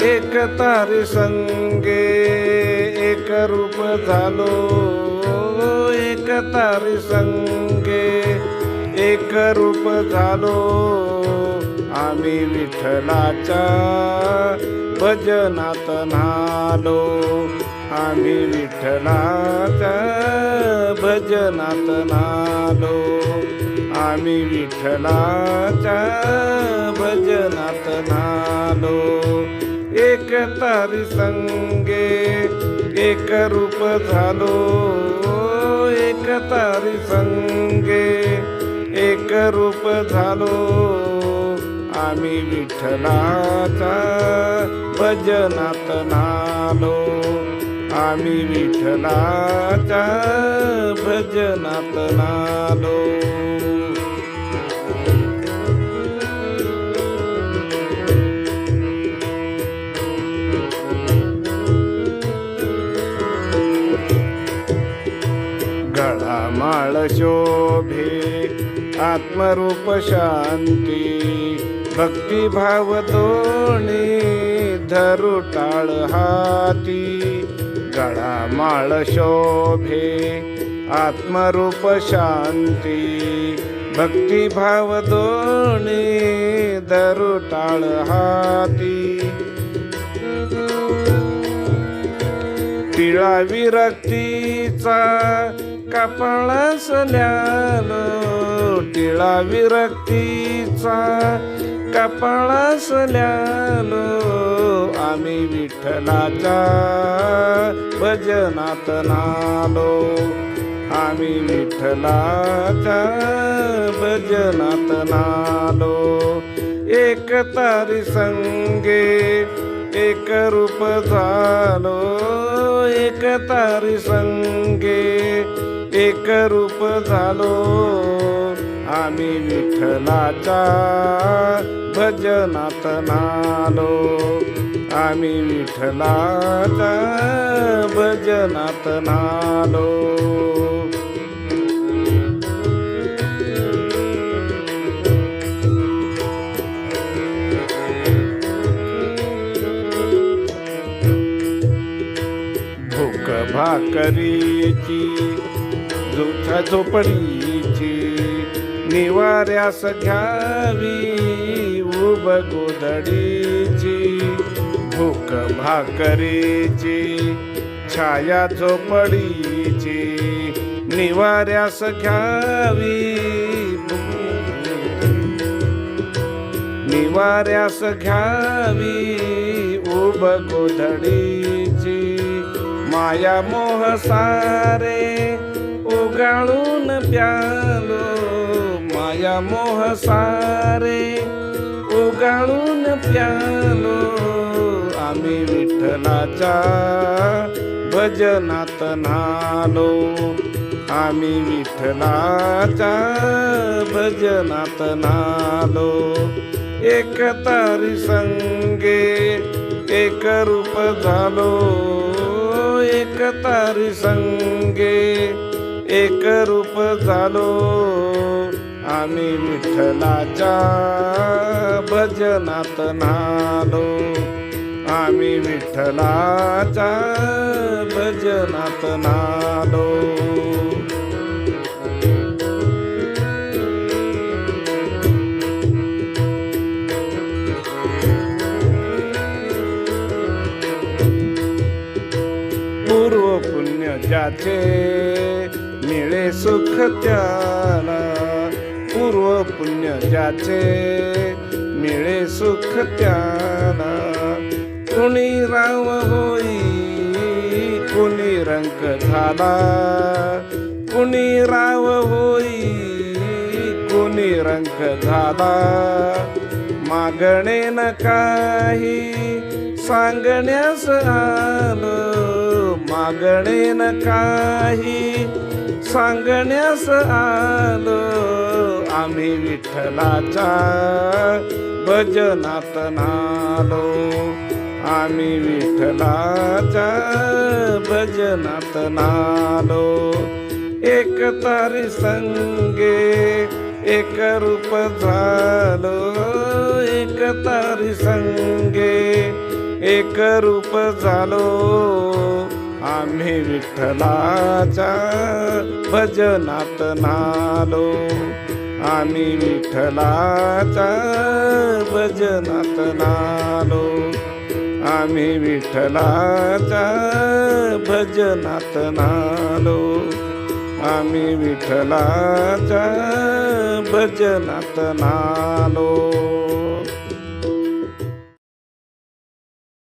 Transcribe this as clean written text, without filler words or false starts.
एक तारी संगे एक रूप झालो, एक तारी संगे एक रूप झालो, आम्ही विठ्ठलाच्या भजनात न्हालो, आम्ही विठ्ठलाच्या भजनात न्हालो, आम्ही विठ्ठलाच्या भजनात न्हालो. एक तारी संगे एक रूप झालो, एक तारी संगे एक रूप झालो, आम्ही विठ्ठलाच्या भजनात न्हालो, आम्ही विठ्ठलाच्या भजनात न्हालो. गळामाळ शोभे आत्मरूप शांती, भक्तिभाव दोणी धरू टाळ हाती. गळामाळ शोभे आत्मरूप शांती, भक्तिभाव दोणी धरू टाळ हाती. टिळा विरक्तीचा कपाळास ल्यालो, टिळा विरक्तीचा कपाळास ल्यालो, आम्ही विठ्ठलाच्या भजनात न्हालो, आम्ही विठ्ठलाच्या भजनात न्हालो. एक तारी संगे एक रूप झालो, एक तारी संगे एक रूप झालो, आम्ही विठ्ठलाच्या भजनात न्हालो, आम्ही विठ्ठलाच्या भजनात न्हालो. भूक भाकरीची झोच्या झोपडीची, निवाऱ्यास घ्यावी उब गोधडीची. भूक भाकरीची छाया झोपडीची, निवाऱ्यास घ्यावी निवाऱ्यास घ्यावी उब गोधडीची. माया मोह सारे उगाळून प्यालो, माया मोह सारे उगाळून प्यालो, आम्ही विठ्ठलाच्या भजनात न्हालो, आम्ही विठ्ठलाच्या भजनात न्हालो. एक तारी संगे एक रूप झालो, एक तारी संगे एक रूप झालो, आम्ही विठ्ठलाच्या भजनात न्हालो, आम्ही विठ्ठलाच्या भजनात न्हालो. पूर्व पुण्य ज्याचे मिळे सुख त्याला, पूर्व पुण्य ज्याचे मिळे सुख त्याला. कुणी राव होई कुणी रंक झाला, कुणी राव होई कुणी रंक झाला. मागणे न काही सांगण्यास आलो, मागणे न काही सांगण्यास आलो, आम्ही विठ्ठलाच्या भजनात न्हालो, आम्ही विठ्ठलाच्या भजनात न्हालो. एक तारी संगे एक रूप झालो, एक संगे एक रूप झालो आम्ही विठ्ठलाच्या भजनात नालो आम्ही विठ्ठलाच्या भजनात नालो आम्ही विठ्ठलाच्या भजनात नालो आम्ही विठ्ठलाच्या भजनात नालो